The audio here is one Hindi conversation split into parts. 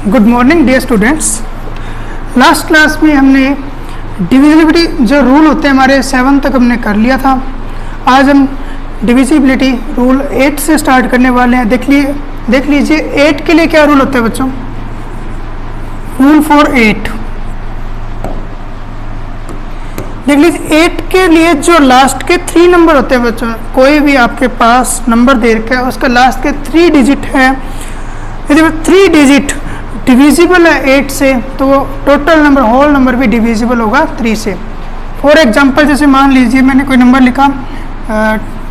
Good morning dear students. Last class में हमने डिविजिबिलिटी जो रूल होते हैं हमारे 7 तक हमने कर लिया था। आज हम डिविजिबिलिटी रूल 8 से स्टार्ट करने वाले हैं। देख लीजिए 8 के लिए क्या रूल होता है बच्चों। रूल फॉर 8 देख लीजिए 8 के लिए जो लास्ट के 3 नंबर होते हैं बच्चों, कोई भी आपके पास नंबर दे रखा है उसका लास्ट के 3 डिजिट है, यदि 3 डिजिट डिविजिबल है 8 से तो वो टोटल नंबर होल नंबर भी डिविजिबल होगा 3 से। फॉर एग्जांपल जैसे मान लीजिए मैंने कोई नंबर लिखा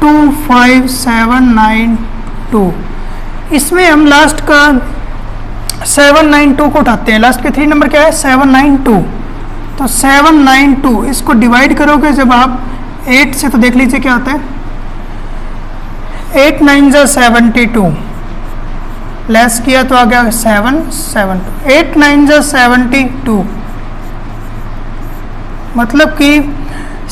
25792, इसमें हम लास्ट का 792 को उठाते हैं। लास्ट के 3 नंबर क्या है 792, तो 792 इसको डिवाइड करोगे जब आप 8 से तो देख लीजिए क्या होता है 8 9 जा 72, लेस किया तो आ गया 772, 8 9 जा 72, मतलब कि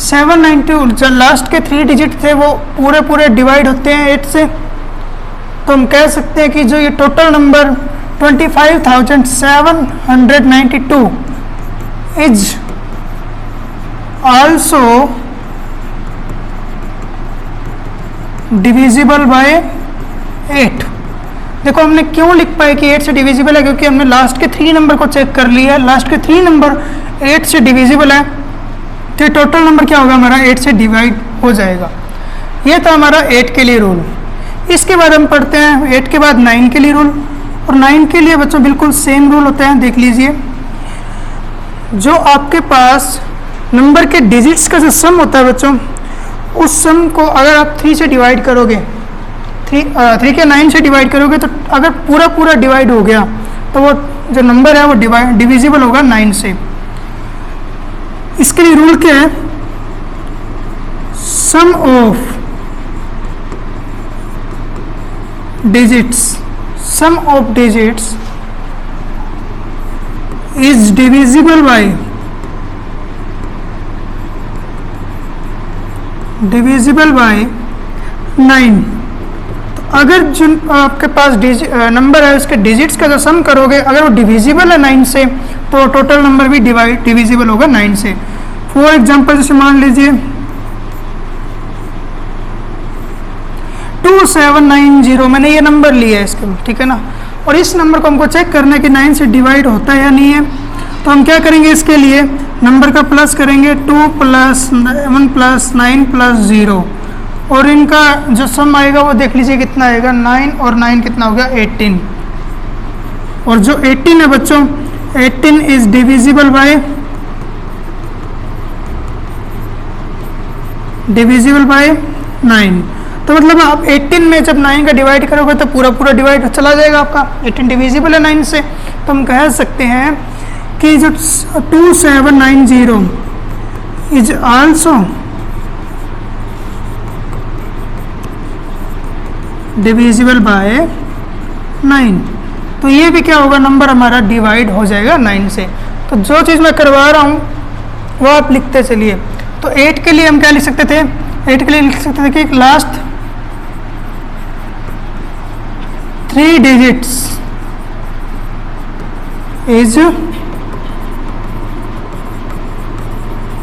792 जो लास्ट के 3 डिजिट थे वो पूरे डिवाइड होते हैं 8 से। तो हम कह सकते हैं कि जो ये total number 25,792 is also divisible by 8। देखो हमने क्यों लिख पाए कि 8 से डिविजिबल है, क्योंकि हमने लास्ट के 3 नंबर को चेक कर लिया है। लास्ट के 3 नंबर 8 से डिविजिबल है तो टोटल नंबर क्या होगा हमारा 8 से डिवाइड हो जाएगा। ये था हमारा 8 के लिए रूल। इसके बाद हम पढ़ते हैं 8 के बाद 9 के लिए रूल, और 9 के लिए बच्चों बिल्कुल सेम रूल होता है। देख लीजिए जो आपके पास नंबर के डिजिट्स का जो सम होता है बच्चों, उस सम को अगर आप 3 से डिवाइड करोगे, 3 के 9 से डिवाइड करोगे तो अगर पूरा डिवाइड हो गया तो वो जो नंबर है वो डिविजिबल होगा 9 से। इसके लिए रूल क्या है, sum of digits is divisible by 9। अगर जो आपके पास नंबर है उसके डिजिट्स का जो सम करोगे अगर वो डिविजिबल है 9 से तो टोटल नंबर भी डिविजिबल होगा 9 से। फॉर एग्जांपल जैसे मान लीजिए 2790 मैंने ये नंबर लिया है इसके, ठीक है ना, और इस नंबर को हमको चेक करना है कि 9 से डिवाइड होता है या नहीं है। तो हम क्या करेंगे, इसके लिए नंबर का प्लस करेंगे 2 + 1 + 9 + 0, और इनका जो सम आएगा वो देख लीजिए कितना आएगा 9 और 9 कितना हो गया 18। और जो 18 है बच्चों 18 इज डिविजिबल बाय 9। तो मतलब आप 18 में जब 9 का डिवाइड करोगे तो पूरा डिवाइड चला जाएगा आपका। 18 डिविजिबल है 9 से, तो हम कह सकते हैं कि जो 2790 इज आल्सो डिविजिबल बाय 9। तो ये भी क्या होगा, नंबर हमारा डिवाइड हो जाएगा 9 से। तो जो चीज़ मैं करवा रहा हूँ वो आप लिखते चलिए। तो 8 के लिए हम क्या लिख सकते थे, 8 के लिए लिख सकते थे कि last 3 digits is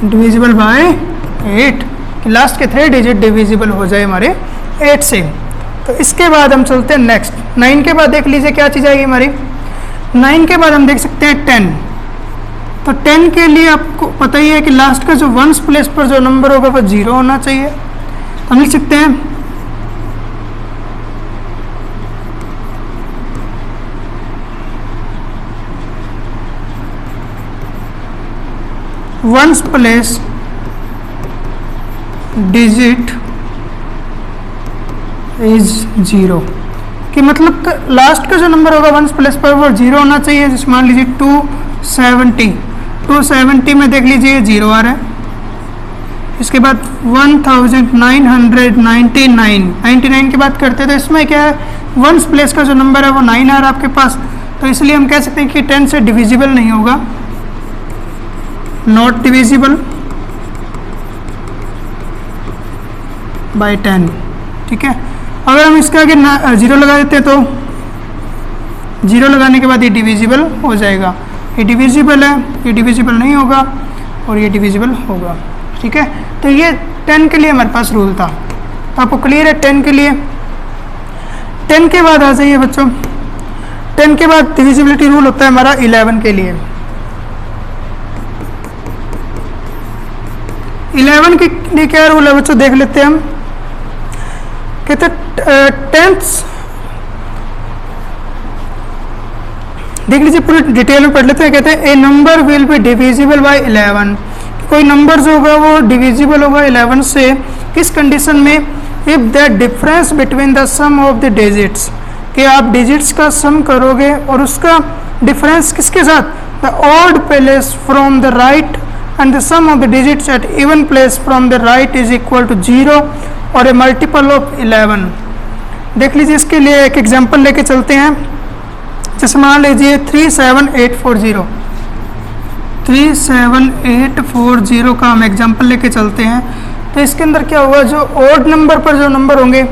divisible bye 8, कि लास्ट के 3 डिजिट डिविजिबल हो जाए हमारे 8 से। तो इसके बाद हम चलते हैं नेक्स्ट 9 के बाद। देख लीजिए क्या चीज़ आएगी हमारी 9 के बाद हम देख सकते हैं 10। तो 10 के लिए आपको पता ही है कि लास्ट का जो 1s प्लेस पर जो नंबर होगा वो 0 होना चाहिए। हम लिख सकते हैं 1s प्लेस डिजिट इज 0, कि मतलब लास्ट का जो नंबर होगा 1s प्लेस पर वो 0 होना चाहिए। जैसे मान लीजिए 270 में देख लीजिए 0 आ रहा है। इसके बाद 1999 की बात करते हैं तो इसमें क्या है 1s प्लेस का जो नंबर है वो 9 आ रहा है आपके पास, तो इसलिए हम कह सकते हैं कि 10 से डिविजिबल नहीं होगा, नॉट डिविजिबल बाय 10, ठीक है। अगर हम इसके आगे 0 लगा देते हैं तो 0 लगाने के बाद ये डिविजिबल हो जाएगा। ये डिविजिबल है, ये डिविजिबल नहीं होगा और ये डिविजिबल होगा। ठीक है, तो ये 10 के लिए हमारे पास रूल था। तो आपको क्लियर है 10 के लिए। 10 के बाद आ जाइए बच्चों, 10 के बाद डिविजिबिलिटी रूल होता है हमारा 11 के लिए। 11 के लिए क्या रूल है बच्चों, देख लेते हैं हम। कहते 10th, देख लीजिए पूरी डिटेल में पढ़ लेते हैं। कहते हैं a number will be divisible by 11, कोई नंबर जो होगा वो डिविजिबल होगा 11 से, किस कंडीशन में, if the difference between the sum of the digits, कि आप डिजिट्स का सम करोगे और उसका डिफरेंस किसके साथ, the odd place from the right and the sum of the digits at even place from the right is equal to 0 और ए मल्टीपल ऑफ 11। देख लीजिए इसके लिए एक एग्जांपल लेके चलते हैं। जैसे मान लीजिए 37840, 37840 का हम एग्जांपल लेके चलते हैं। तो इसके अंदर क्या होगा, जो ऑड नंबर पर जो नंबर होंगे,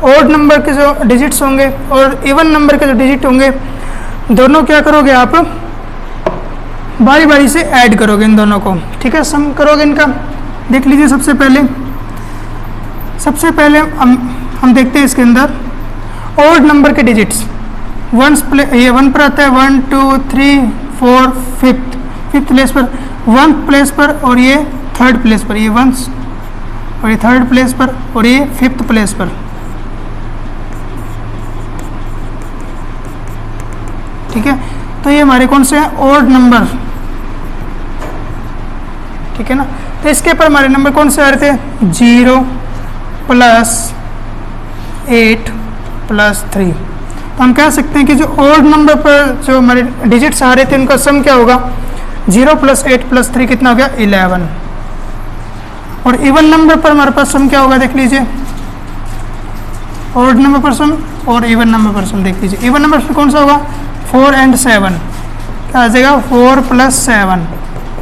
ऑड नंबर के जो डिजिट्स होंगे और इवन नंबर के जो डिजिट होंगे, दोनों क्या करोगे आप, बारी बारी से ऐड करोगे इन दोनों को। ठीक है, सम करोगे इनका। देख लीजिए सबसे पहले हम देखते हैं इसके अंदर ऑड नंबर के डिजिट्स। ये 1 पर आता है, 1 2 3 4 फिफ्थ प्लेस पर, 1 प्लेस पर, और ये 3rd प्लेस पर, ये 1 और ये 3rd प्लेस पर और ये 5th प्लेस पर। ठीक है, तो ये हमारे कौन से हैं, ऑड नंबर। ठीक है ना, तो इसके ऊपर हमारे नंबर कौन से आ रहे थे, 0 + 8 + 3। तो हम कह सकते हैं कि जो ऑड नंबर पर जो हमारे डिजिट्स आ रहे थे उनका सम क्या होगा, 0 + 8 + 3 कितना हो गया, 11। और इवन नंबर पर हमारे पास सम क्या होगा, देख लीजिए, ऑड नंबर पर सम और इवन नंबर पर सम। देख लीजिए इवन नंबर पर कौन सा होगा, 4 और 7, क्या आ जाएगा, 4 + 7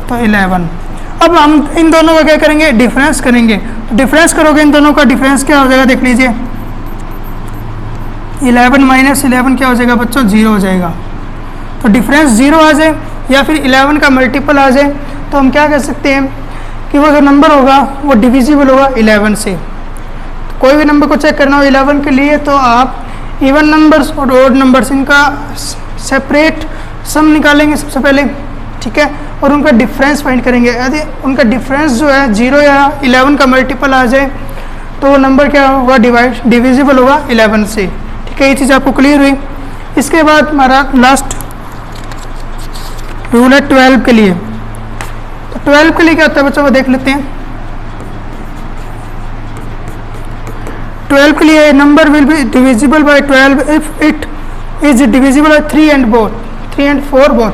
तो 11। अब हम इन दोनों का क्या करेंगे, डिफरेंस करेंगे। डिफरेंस करोगे इन दोनों का, डिफरेंस क्या हो जाएगा, देख लीजिए 11 - 11 क्या हो जाएगा बच्चों, 0 हो जाएगा। तो डिफरेंस 0 आ जाए या फिर 11 का मल्टीपल आ जाए तो हम क्या कह सकते हैं कि वो जो नंबर होगा वो डिविजिबल होगा 11 से। तो कोई भी नंबर को चेक करना हो 11 के लिए तो आप इवन नंबर्स और ऑड नंबर्स इनका सेपरेट सम निकालेंगे सबसे पहले। ठीक है, और उनका डिफरेंस फाइंड करेंगे। यदि उनका डिफरेंस जो है 0 या 11 का मल्टीपल आ जाए तो वो नंबर क्या होगा, डिविजिबल होगा 11 से। ठीक है, ये चीज़ आपको क्लियर हुई। इसके बाद हमारा लास्ट रूल है 12 के लिए। तो 12 के लिए क्या होता है बच्चों, वो देख लेते हैं। 12 के लिए number will be divisible bye 12 if it is divisible bye 3 and 4 both.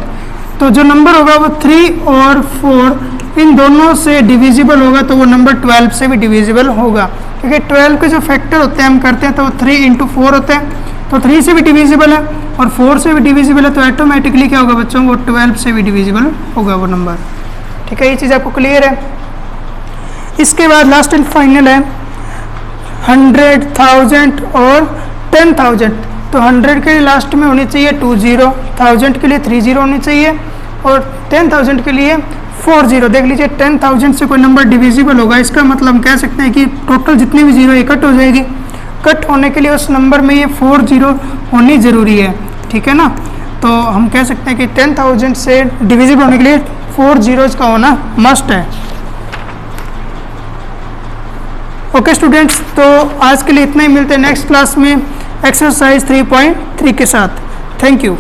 तो जो नंबर होगा वो 3 और 4 इन दोनों से डिविजिबल होगा तो वो नंबर 12 से भी डिविजिबल होगा। क्योंकि 12 के जो फैक्टर होते हैं हम करते हैं तो वो 3 × 4 होते हैं, तो 3 से भी डिविजिबल है और 4 से भी डिविजिबल है, तो ऑटोमेटिकली क्या होगा बच्चों, वो 12 से भी डिविजिबल होगा वो नंबर। ठीक है, ये चीज़ आपको क्लियर है। इसके बाद लास्ट एंड फाइनल है 100, 1000 और 10,000। तो 100 के लिए लास्ट में होनी चाहिए 20, 1000 के लिए 30 होनी चाहिए और 10,000 के लिए 40। देख लीजिए 10,000 से कोई नंबर डिविजिबल होगा, इसका मतलब हम कह सकते हैं कि टोटल जितनी भी जीरो कट हो जाएगी। कट होने के लिए उस नंबर में ये 40 होनी ज़रूरी है। ठीक है ना, तो हम कह सकते हैं कि 10,000 से डिविजिबल होने के लिए 4 zeros का होना मस्ट है। ओके स्टूडेंट्स, तो आज के लिए इतना ही। मिलते हैं नेक्स्ट क्लास में एक्सरसाइज 3.3 के साथ। Thank you.